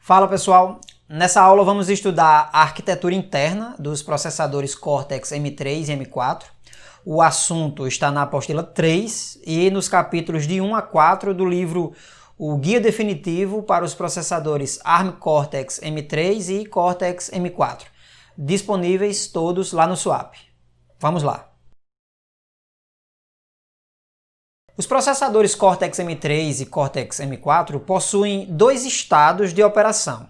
Fala pessoal, nessa aula vamos estudar a arquitetura interna dos processadores Cortex M3 e M4. O assunto está na apostila 3 e nos capítulos de 1 a 4 do livro O Guia Definitivo para os Processadores ARM Cortex M3 e Cortex M4, disponíveis todos lá no SWAP. Vamos lá! Os processadores Cortex M3 e Cortex M4 possuem dois estados de operação,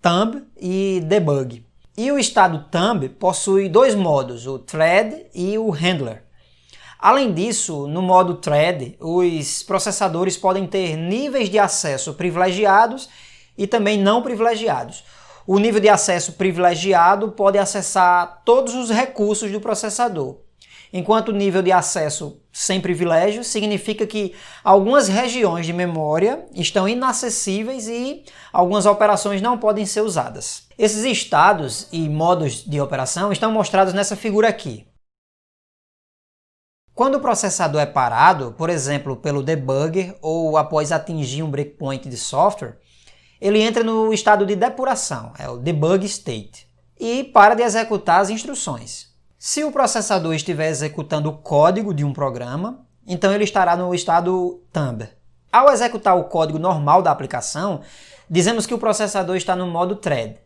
Thumb e Debug. E o estado Thumb possui dois modos, o Thread e o Handler. Além disso, no modo Thread, os processadores podem ter níveis de acesso privilegiados e também não privilegiados. O nível de acesso privilegiado pode acessar todos os recursos do processador, enquanto o nível de acesso sem privilégios significa que algumas regiões de memória estão inacessíveis e algumas operações não podem ser usadas. Esses estados e modos de operação estão mostrados nessa figura aqui. Quando o processador é parado, por exemplo, pelo debugger ou após atingir um breakpoint de software, ele entra no estado de depuração, é o debug state, e para de executar as instruções. Se o processador estiver executando o código de um programa, então ele estará no estado Thumb. Ao executar o código normal da aplicação, dizemos que o processador está no modo Thread.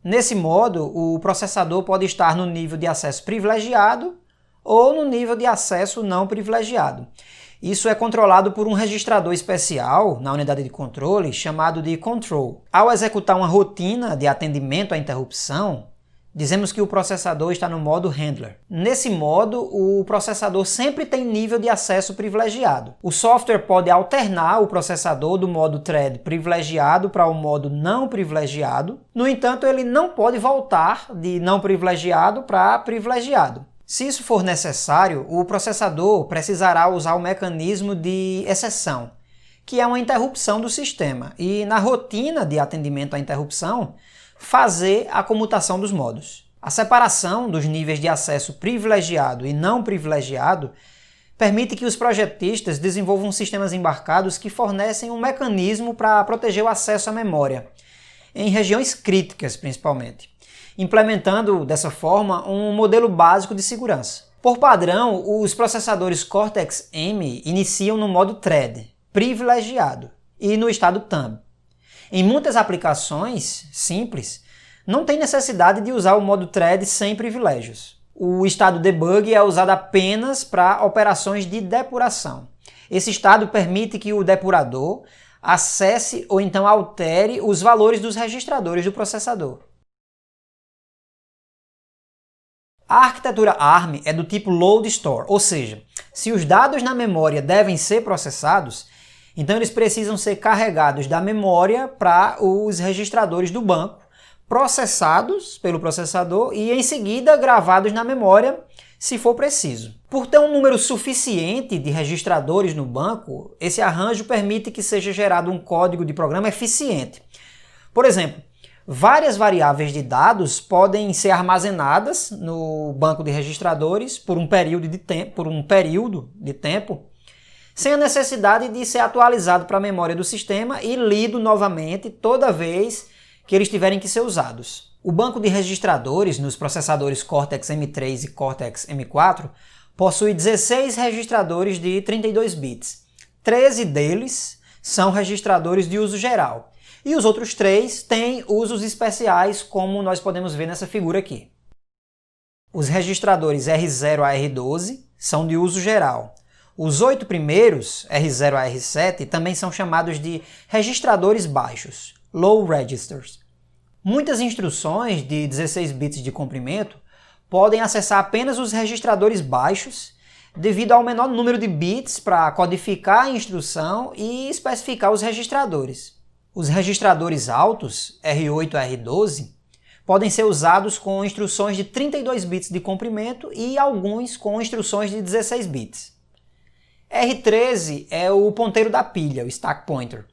Nesse modo, o processador pode estar no nível de acesso privilegiado ou no nível de acesso não privilegiado. Isso é controlado por um registrador especial na unidade de controle chamado de control. Ao executar uma rotina de atendimento à interrupção, dizemos que o processador está no modo Handler. Nesse modo, o processador sempre tem nível de acesso privilegiado. O software pode alternar o processador do modo Thread privilegiado para o modo não privilegiado. No entanto, ele não pode voltar de não privilegiado para privilegiado. Se isso for necessário, o processador precisará usar o mecanismo de exceção, que é uma interrupção do sistema, e na rotina de atendimento à interrupção, fazer a comutação dos modos. A separação dos níveis de acesso privilegiado e não privilegiado permite que os projetistas desenvolvam sistemas embarcados que fornecem um mecanismo para proteger o acesso à memória, em regiões críticas principalmente, implementando dessa forma um modelo básico de segurança. Por padrão, os processadores Cortex-M iniciam no modo Thread, privilegiado, e no estado Thumb. Em muitas aplicações simples, não tem necessidade de usar o modo Thread sem privilégios. O estado Debug é usado apenas para operações de depuração. Esse estado permite que o depurador acesse ou então altere os valores dos registradores do processador. A arquitetura ARM é do tipo Load Store, ou seja, se os dados na memória devem ser processados, então eles precisam ser carregados da memória para os registradores do banco, processados pelo processador e em seguida gravados na memória, se for preciso. Por ter um número suficiente de registradores no banco, esse arranjo permite que seja gerado um código de programa eficiente. Por exemplo, várias variáveis de dados podem ser armazenadas no banco de registradores por um período de tempo, sem a necessidade de ser atualizado para a memória do sistema e lido novamente toda vez que eles tiverem que ser usados. O banco de registradores nos processadores Cortex M3 e Cortex M4 possui 16 registradores de 32 bits. 13 deles são registradores de uso geral, e os outros 3 têm usos especiais, como nós podemos ver nessa figura aqui. Os registradores R0 a R12 são de uso geral. Os 8 primeiros, R0 a R7, também são chamados de registradores baixos, Low Registers. Muitas instruções de 16 bits de comprimento podem acessar apenas os registradores baixos devido ao menor número de bits para codificar a instrução e especificar os registradores. Os registradores altos, R8 a R12, podem ser usados com instruções de 32 bits de comprimento e alguns com instruções de 16 bits. R13 é o ponteiro da pilha, o stack pointer.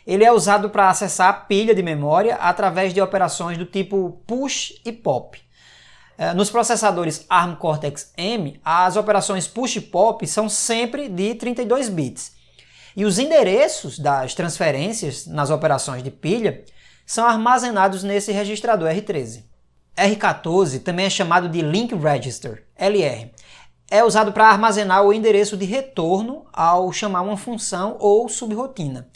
Ele é usado para acessar a pilha de memória através de operações do tipo push e pop. Nos processadores ARM Cortex-M, as operações push e pop são sempre de 32 bits. E os endereços das transferências nas operações de pilha são armazenados nesse registrador R13. R14 também é chamado de Link Register, LR. É usado para armazenar o endereço de retorno ao chamar uma função ou subrotina.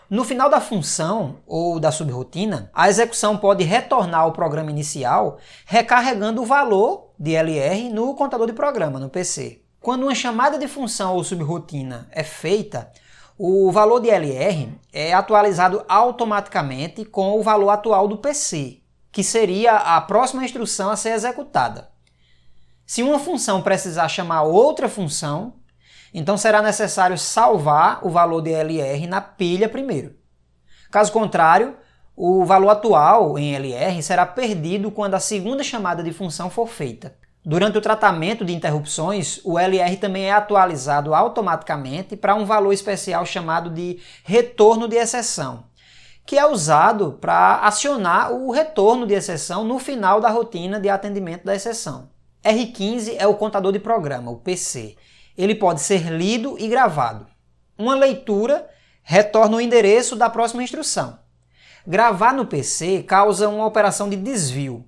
No final da função ou da subrotina, a execução pode retornar ao programa inicial recarregando o valor de LR no contador de programa, no PC. Quando uma chamada de função ou subrotina é feita, o valor de LR é atualizado automaticamente com o valor atual do PC, que seria a próxima instrução a ser executada. Se uma função precisar chamar outra função, então será necessário salvar o valor de LR na pilha primeiro. Caso contrário, o valor atual em LR será perdido quando a segunda chamada de função for feita. Durante o tratamento de interrupções, o LR também é atualizado automaticamente para um valor especial chamado de retorno de exceção, que é usado para acionar o retorno de exceção no final da rotina de atendimento da exceção. R15 é o contador de programa, o PC. Ele pode ser lido e gravado. Uma leitura retorna o endereço da próxima instrução. Gravar no PC causa uma operação de desvio.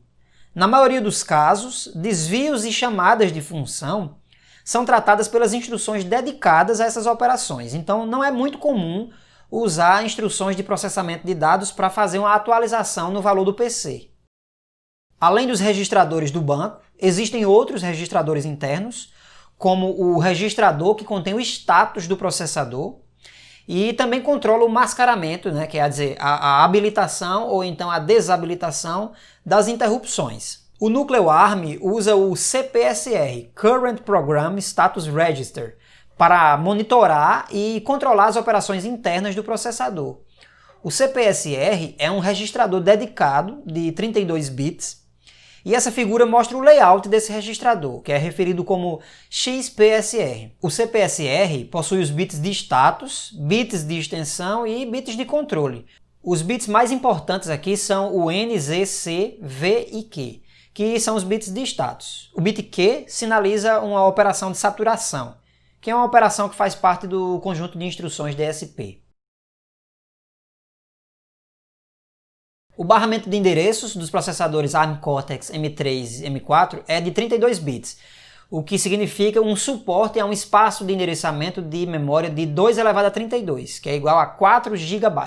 Na maioria dos casos, desvios e chamadas de função são tratadas pelas instruções dedicadas a essas operações, então não é muito comum usar instruções de processamento de dados para fazer uma atualização no valor do PC. Além dos registradores do banco, existem outros registradores internos, como o registrador que contém o status do processador e também controla o mascaramento, quer dizer, a habilitação ou então a desabilitação das interrupções. O núcleo ARM usa o CPSR, Current Program Status Register, para monitorar e controlar as operações internas do processador. O CPSR é um registrador dedicado de 32 bits, e essa figura mostra o layout desse registrador, que é referido como XPSR. O CPSR possui os bits de status, bits de extensão e bits de controle. Os bits mais importantes aqui são o N, Z, C, V e Q, que são os bits de status. O bit Q sinaliza uma operação de saturação, que é uma operação que faz parte do conjunto de instruções DSP. O barramento de endereços dos processadores ARM Cortex M3 e M4 é de 32 bits, o que significa um suporte a um espaço de endereçamento de memória de 2 elevado a 32, que é igual a 4 GB.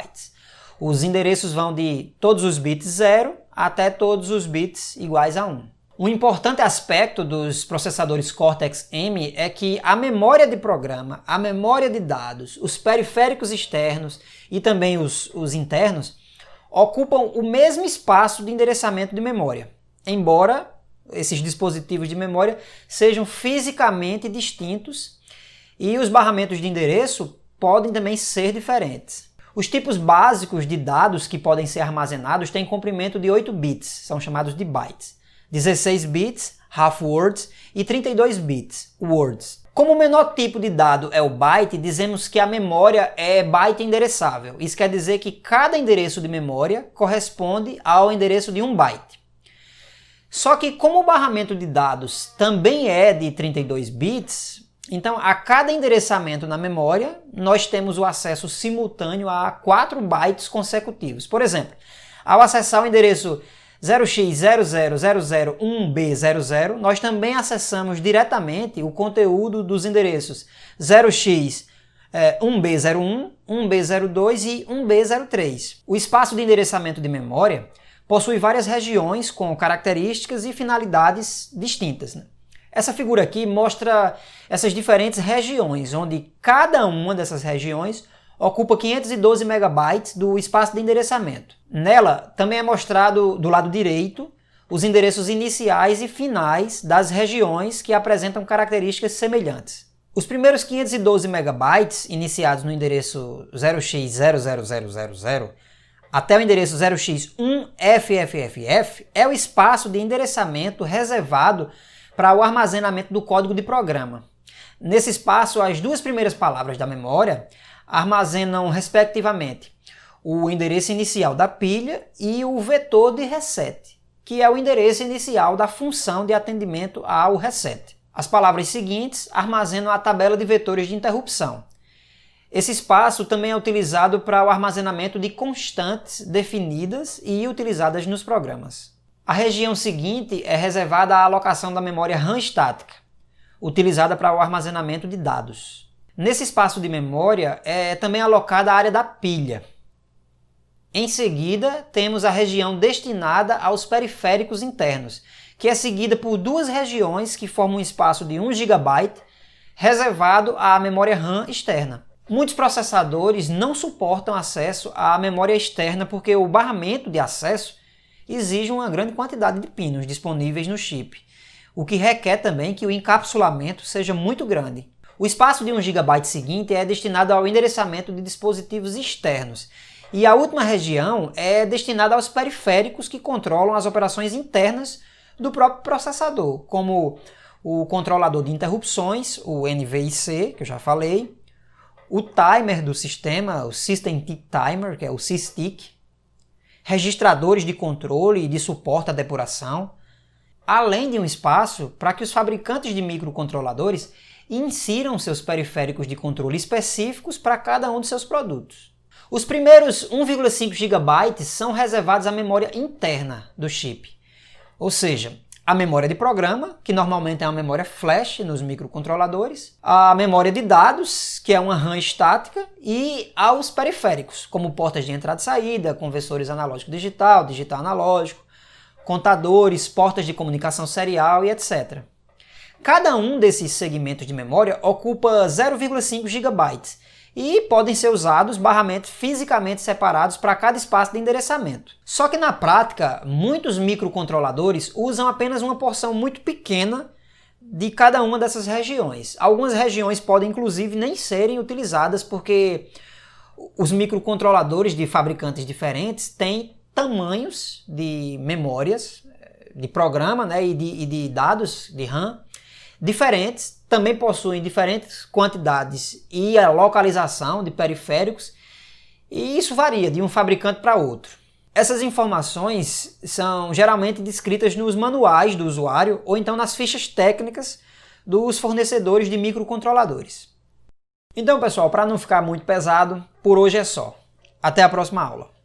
Os endereços vão de todos os bits 0 até todos os bits iguais a 1. Um importante aspecto dos processadores Cortex-M é que a memória de programa, a memória de dados, os periféricos externos e também os internos ocupam o mesmo espaço de endereçamento de memória, embora esses dispositivos de memória sejam fisicamente distintos e os barramentos de endereço podem também ser diferentes. Os tipos básicos de dados que podem ser armazenados têm comprimento de 8 bits, são chamados de bytes, 16 bits, half words, e 32 bits, words. Como o menor tipo de dado é o byte, dizemos que a memória é byte endereçável. Isso quer dizer que cada endereço de memória corresponde ao endereço de um byte. Só que como o barramento de dados também é de 32 bits, então a cada endereçamento na memória nós temos o acesso simultâneo a 4 bytes consecutivos. Por exemplo, ao acessar o endereço 0x000001B00, nós também acessamos diretamente o conteúdo dos endereços 0x1B01, 1B02 e 1B03. O espaço de endereçamento de memória possui várias regiões com características e finalidades distintas. Essa figura aqui mostra essas diferentes regiões, onde cada uma dessas regiões ocupa 512 megabytes do espaço de endereçamento. Nela também é mostrado do lado direito os endereços iniciais e finais das regiões que apresentam características semelhantes. Os primeiros 512 megabytes iniciados no endereço 0x00000 até o endereço 0x1FFFF é o espaço de endereçamento reservado para o armazenamento do código de programa. Nesse espaço, as duas primeiras palavras da memória armazenam, respectivamente, o endereço inicial da pilha e o vetor de reset, que é o endereço inicial da função de atendimento ao reset. As palavras seguintes armazenam a tabela de vetores de interrupção. Esse espaço também é utilizado para o armazenamento de constantes definidas e utilizadas nos programas. A região seguinte é reservada à alocação da memória RAM estática, utilizada para o armazenamento de dados. Nesse espaço de memória é também alocada a área da pilha. Em seguida, temos a região destinada aos periféricos internos, que é seguida por duas regiões que formam um espaço de 1 GB reservado à memória RAM externa. Muitos processadores não suportam acesso à memória externa porque o barramento de acesso exige uma grande quantidade de pinos disponíveis no chip, o que requer também que o encapsulamento seja muito grande. O espaço de 1 GB seguinte é destinado ao endereçamento de dispositivos externos, e a última região é destinada aos periféricos que controlam as operações internas do próprio processador, como o controlador de interrupções, o NVIC, que eu já falei, o timer do sistema, o System Timer, que é o SysTick, registradores de controle e de suporte à depuração, além de um espaço para que os fabricantes de microcontroladores insiram seus periféricos de controle específicos para cada um de seus produtos. Os primeiros 1,5 GB são reservados à memória interna do chip, ou seja, a memória de programa, que normalmente é uma memória flash nos microcontroladores, a memória de dados, que é uma RAM estática, e aos periféricos, como portas de entrada e saída, conversores analógico-digital, digital-analógico, contadores, portas de comunicação serial e etc. Cada um desses segmentos de memória ocupa 0,5 GB e podem ser usados barramentos fisicamente separados para cada espaço de endereçamento. Só que na prática, muitos microcontroladores usam apenas uma porção muito pequena de cada uma dessas regiões. Algumas regiões podem inclusive nem serem utilizadas porque os microcontroladores de fabricantes diferentes têm tamanhos de memórias, de programa, né, e de dados de RAM diferentes, também possuem diferentes quantidades e a localização de periféricos, e isso varia de um fabricante para outro. Essas informações são geralmente descritas nos manuais do usuário ou então nas fichas técnicas dos fornecedores de microcontroladores. Então, pessoal, para não ficar muito pesado, por hoje é só. Até a próxima aula.